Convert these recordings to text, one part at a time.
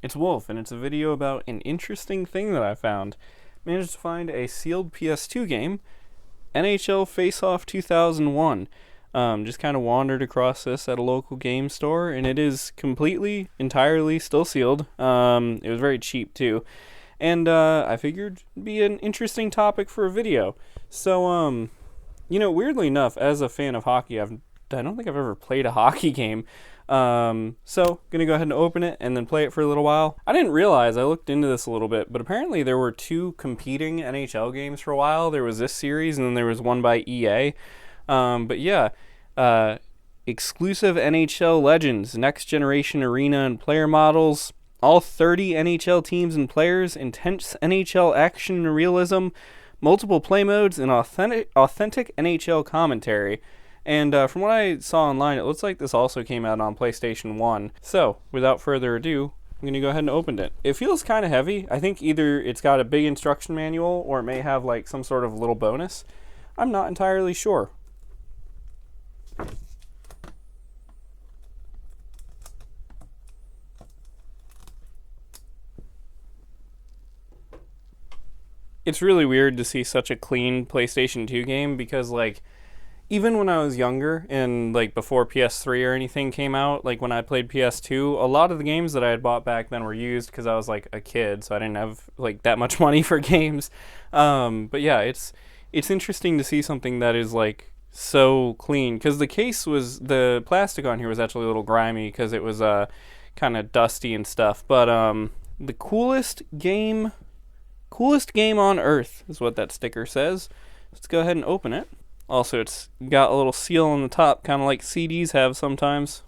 It's Wulf, and it's a video about an interesting thing that I found. Managed to find a sealed PS2 game, NHL FaceOff 2001. Just kind of wandered across this at a local game store, and it is completely, entirely still sealed. It was very cheap too, and I figured it'd be an interesting topic for a video. So, weirdly enough, as a fan of hockey, I don't think I've ever played a hockey game. So gonna go ahead and open it and then play it for a little while. I didn't realize, I looked into this a little bit, but apparently there were two competing NHL games for a while. There was this series and then there was one by EA. Exclusive NHL Legends, next generation arena and player models, all 30 NHL teams and players, intense NHL action and realism, multiple play modes, and authentic NHL commentary. And from what I saw online, it looks like this also came out on PlayStation 1. So, without further ado, I'm going to go ahead and open it. It feels kind of heavy. I think either it's got a big instruction manual or it may have like some sort of little bonus. I'm not entirely sure. It's really weird to see such a clean PlayStation 2 game because even when I was younger and before PS3 or anything came out, when I played PS2, a lot of the games that I had bought back then were used because I was a kid, so I didn't have that much money for games. But yeah, it's interesting to see something that is so clean, because the plastic on here was actually a little grimy because it was kind of dusty and stuff. But the coolest game on earth is what that sticker says. Let's go ahead and open it. Also, it's got a little seal on the top, kind of like CDs have sometimes.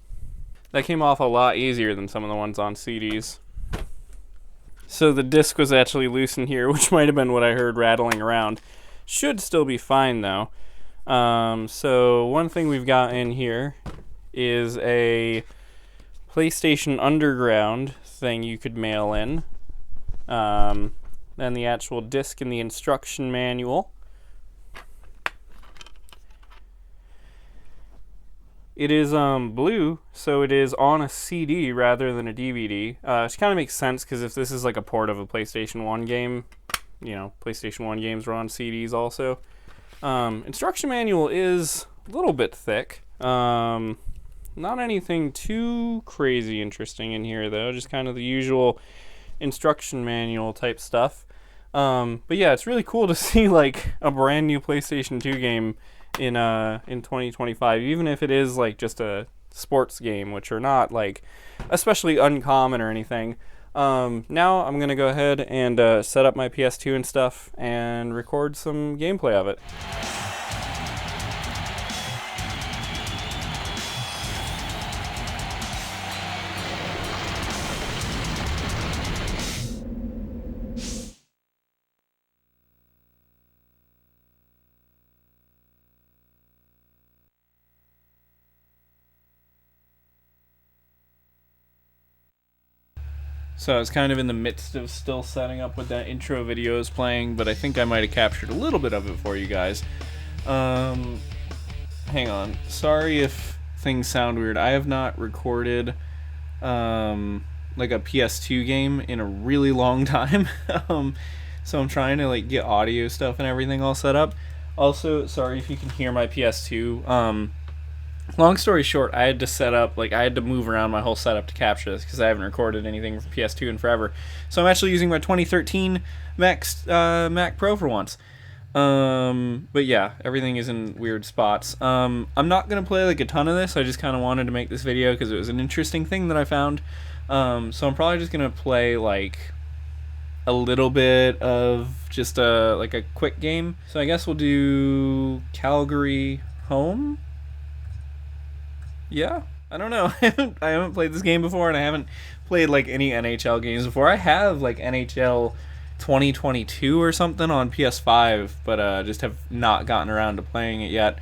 That came off a lot easier than some of the ones on CDs. So the disc was actually loose in here, which might have been what I heard rattling around. Should still be fine, though. So one thing we've got in here is a PlayStation Underground thing you could mail in. Then the actual disc and the instruction manual. It is blue, so it is on a CD rather than a DVD. Which kind of makes sense, because if this is a port of a PlayStation 1 game, PlayStation 1 games were on CDs also. Instruction manual is a little bit thick. Not anything too crazy interesting in here, though. Just kind of the usual instruction manual type stuff. But yeah, it's really cool to see a brand new PlayStation 2 game in 2025, even if it is just a sports game, which are not especially uncommon or anything. Now I'm gonna go ahead and set up my PS2 and stuff and record some gameplay of it. So I was kind of in the midst of still setting up what that intro video is playing, but I think I might have captured a little bit of it for you guys. Hang on. Sorry if things sound weird. I have not recorded a PS2 game in a really long time. So I'm trying to get audio stuff and everything all set up. Also, sorry if you can hear my PS2. Long story short, I had to set up, I had to move around my whole setup to capture this because I haven't recorded anything for PS2 in forever. So I'm actually using my 2013 Mac Pro for once. But yeah, everything is in weird spots. I'm not going to play a ton of this. I just kind of wanted to make this video because it was an interesting thing that I found. So I'm probably just going to play a little bit of just a quick game. So I guess we'll do Calgary Home. Yeah, I don't know. I haven't played this game before, and I haven't played any NHL games before. I have NHL 2022 or something on PS5, but just have not gotten around to playing it yet.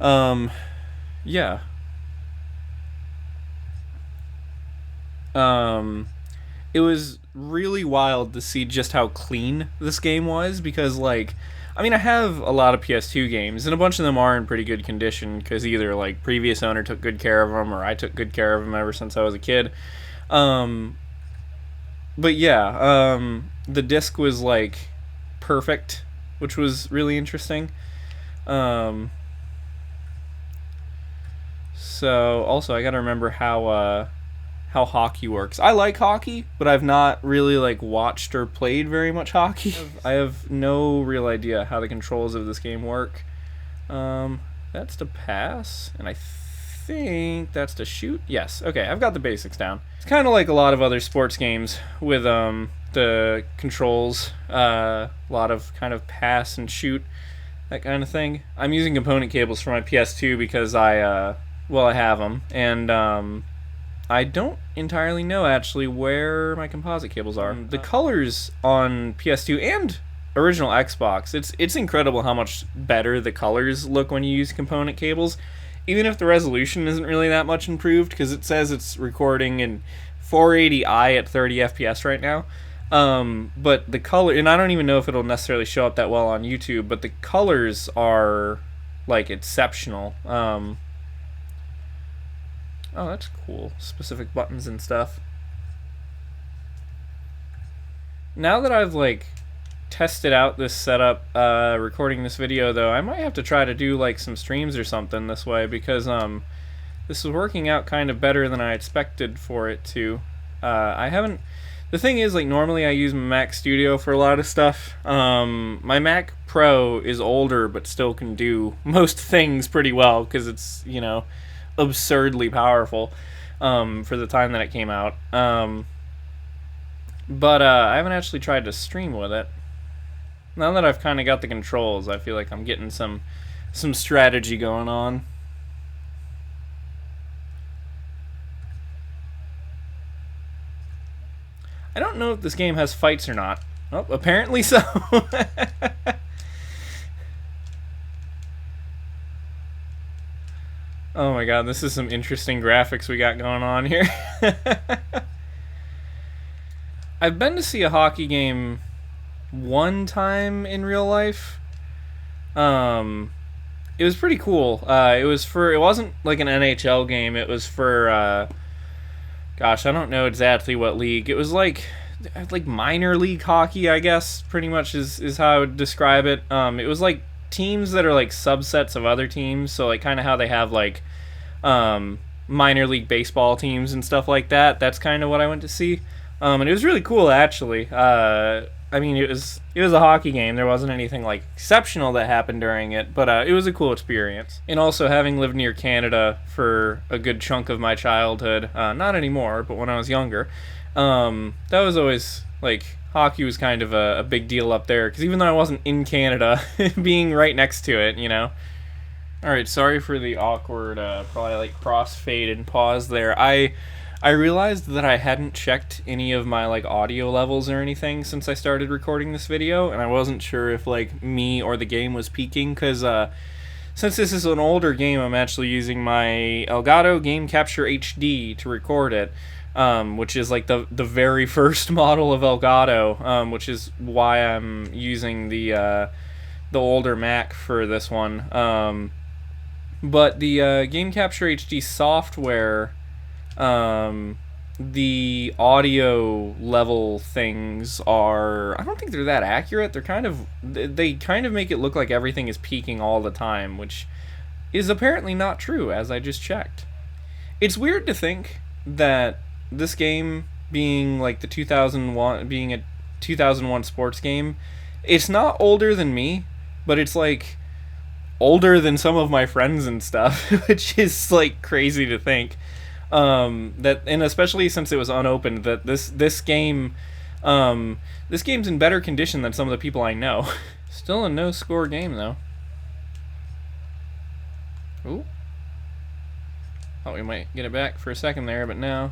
Yeah. It was really wild to see just how clean this game was, because I have a lot of PS2 games, and a bunch of them are in pretty good condition because either previous owner took good care of them or I took good care of them ever since I was a kid. but yeah, the disc was like perfect, which was really interesting. Um, so also I gotta remember how hockey works. I like hockey, but I've not really like watched or played very much hockey. I have no real idea how the controls of this game work. That's to pass, and I think that's to shoot. Yes, okay, I've got the basics down. It's kind of like a lot of other sports games with the controls, a lot of kind of pass and shoot, that kind of thing. I'm using component cables for my PS2 because I have them, and I don't entirely know actually where my composite cables are. The colors on PS2 and original Xbox, it's incredible how much better the colors look when you use component cables, even if the resolution isn't really that much improved, because it says it's recording in 480i at 30 FPS right now. But the color, and I don't even know if it'll necessarily show up that well on YouTube, but the colors are like exceptional. Oh, that's cool. Specific buttons and stuff. Now that I've like tested out this setup, recording this video, though, I might have to try to do like some streams or something this way, because this is working out kind of better than I expected for it to. I haven't. The thing is, like, normally I use my Mac Studio for a lot of stuff. My Mac Pro is older, but still can do most things pretty well, because it's, you know, absurdly powerful for the time that it came out. But I haven't actually tried to stream with it. Now that I've kind of got the controls, I feel like I'm getting some strategy going on. I don't know if this game has fights or not. Oh, apparently so. Oh my god, this is some interesting graphics we got going on here. I've been to see a hockey game one time in real life. It was pretty cool. It wasn't like an NHL game. It was for gosh, I don't know exactly what league. It was like minor league hockey, I guess, pretty much is how I would describe it. It was like teams that are like subsets of other teams, so like kind of how they have like minor league baseball teams and stuff like that. That's kind of what I went to see. And it was really cool, actually. I mean, it was a hockey game. There wasn't anything like exceptional that happened during it, but it was a cool experience. And also, having lived near Canada for a good chunk of my childhood, not anymore, but when I was younger, that was always like hockey was kind of a big deal up there. Because even though I wasn't in Canada, being right next to it, you know. All right, sorry for the awkward, probably like crossfade and pause there. I realized that I hadn't checked any of my like audio levels or anything since I started recording this video, and I wasn't sure if like me or the game was peaking, because since this is an older game, I'm actually using my Elgato Game Capture HD to record it, which is like the very first model of Elgato, which is why I'm using the older Mac for this one. But the Game Capture HD software, the audio level things are, I don't think they're that accurate. They kind of make it look like everything is peaking all the time, which is apparently not true, as I just checked. It's weird to think that this game being like the 2001, being a 2001 sports game, it's not older than me, but it's like older than some of my friends and stuff, which is like crazy to think. That, and especially since it was unopened, that this game's in better condition than some of the people I know. Still a no score game though. Ooh. Thought we might get it back for a second there, but no.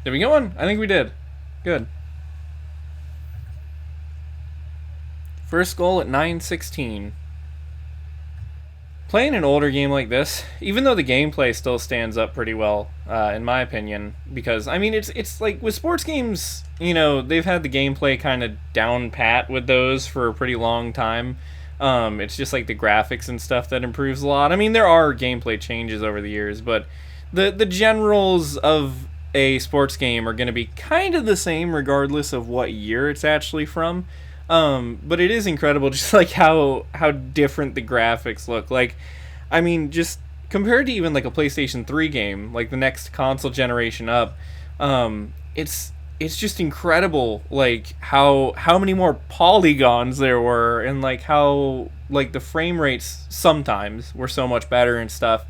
Did we get one? I think we did. Good. First goal at 9:16. Playing an older game like this, even though the gameplay still stands up pretty well, in my opinion, because, I mean, it's like, with sports games, you know, they've had the gameplay kind of down pat with those for a pretty long time, It's just like the graphics and stuff that improves a lot. I mean, there are gameplay changes over the years, but the generals of a sports game are going to be kind of the same regardless of what year it's actually from. But it is incredible just like how different the graphics look. Like, I mean, just compared to even like a PlayStation 3 game, like the next console generation up, it's just incredible, like how many more polygons there were, and like how like the frame rates sometimes were so much better and stuff,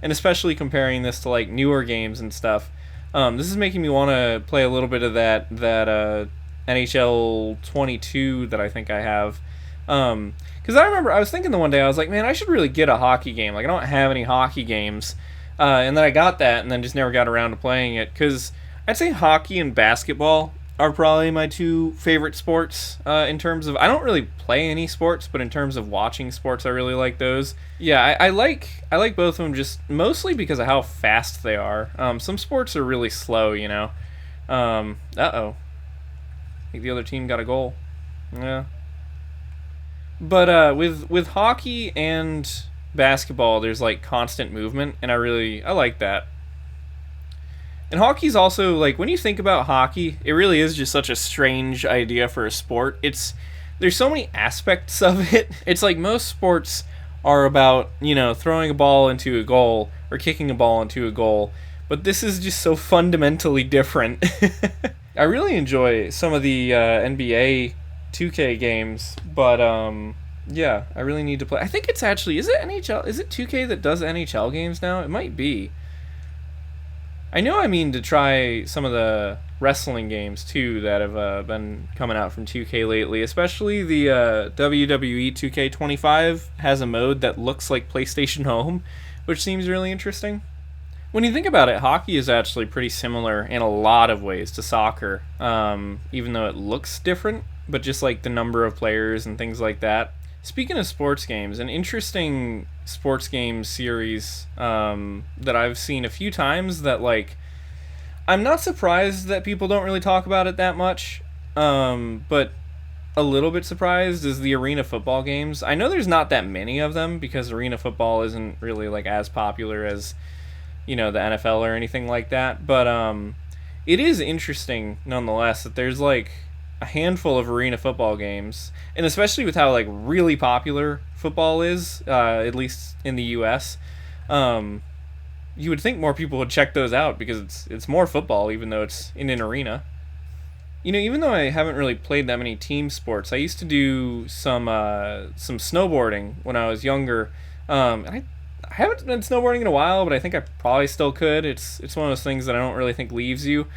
and especially comparing this to like newer games and stuff. This is making me want to play a little bit of that NHL 22 that I think I have. Because I remember I was thinking the one day, I was like, man, I should really get a hockey game. Like, I don't have any hockey games. And then I got that and then just never got around to playing it. Because I'd say hockey and basketball are probably my two favorite sports in terms of... I don't really play any sports, but in terms of watching sports, I really like those. Yeah, I like both of them just mostly because of how fast they are. Some sports are really slow, you know. Uh-oh. I think the other team got a goal. Yeah. But with hockey and basketball, there's like constant movement, and I like that. And hockey's also, like, when you think about hockey, it really is just such a strange idea for a sport. There's so many aspects of it. It's like most sports are about, you know, throwing a ball into a goal or kicking a ball into a goal, but this is just so fundamentally different. I really enjoy some of the NBA 2K games, but yeah, I really need to play. I think it's actually, is it NHL? Is it 2K that does NHL games now? It might be. I know I mean to try some of the wrestling games too that have been coming out from 2K lately, especially the WWE 2K25 has a mode that looks like PlayStation Home, which seems really interesting. When you think about it, hockey is actually pretty similar in a lot of ways to soccer, even though it looks different, but just like the number of players and things like that. Speaking of sports games, an interesting sports game series that I've seen a few times that, like, I'm not surprised that people don't really talk about it that much, but a little bit surprised is the arena football games. I know there's not that many of them because arena football isn't really like as popular as, you know, the NFL or anything like that, but it is interesting nonetheless that there's like a handful of arena football games, and especially with how like really popular football is, at least in the US, you would think more people would check those out because it's more football even though it's in an arena. You know, even though I haven't really played that many team sports, I used to do some snowboarding when I was younger. I haven't been snowboarding in a while, but I think I probably still could. It's one of those things that I don't really think leaves you.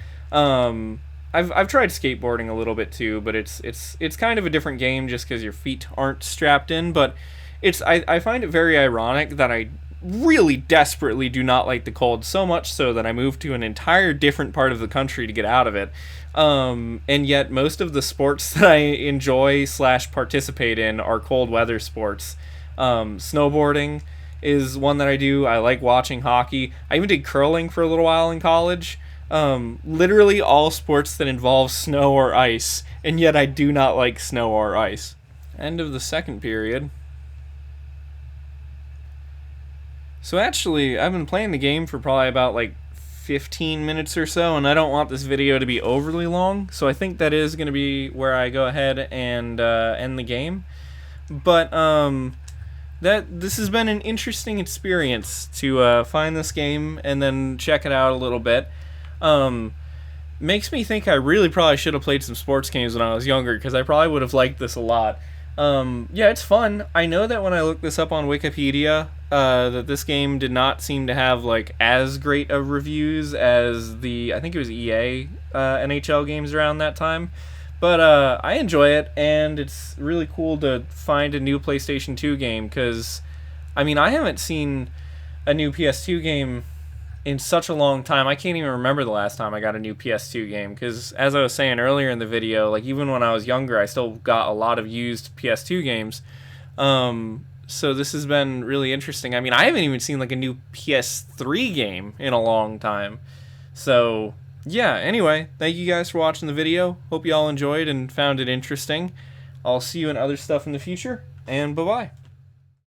I've tried skateboarding a little bit too, but it's kind of a different game just because your feet aren't strapped in. But I find it very ironic that I really desperately do not like the cold, so much so that I moved to an entire different part of the country to get out of it. And yet most of the sports that I enjoy / participate in are cold weather sports. Snowboarding is one that I do. I like watching hockey. I even did curling for a little while in college. Literally all sports that involve snow or ice, and yet I do not like snow or ice. End of the second period. So actually, I've been playing the game for probably about like 15 minutes or so, and I don't want this video to be overly long, so I think that is going to be where I go ahead and end the game. But this has been an interesting experience to find this game and then check it out a little bit. Makes me think I really probably should have played some sports games when I was younger, because I probably would have liked this a lot. Yeah, it's fun. I know that when I looked this up on Wikipedia, that this game did not seem to have like as great of reviews as I think it was EA NHL games around that time. But I enjoy it, and it's really cool to find a new PlayStation 2 game, because, I mean, I haven't seen a new PS2 game in such a long time. I can't even remember the last time I got a new PS2 game, because as I was saying earlier in the video, like, even when I was younger, I still got a lot of used PS2 games. So this has been really interesting. I mean, I haven't even seen like a new PS3 game in a long time. So yeah, anyway, thank you guys for watching the video. Hope you all enjoyed and found it interesting. I'll see you in other stuff in the future. and bye-bye.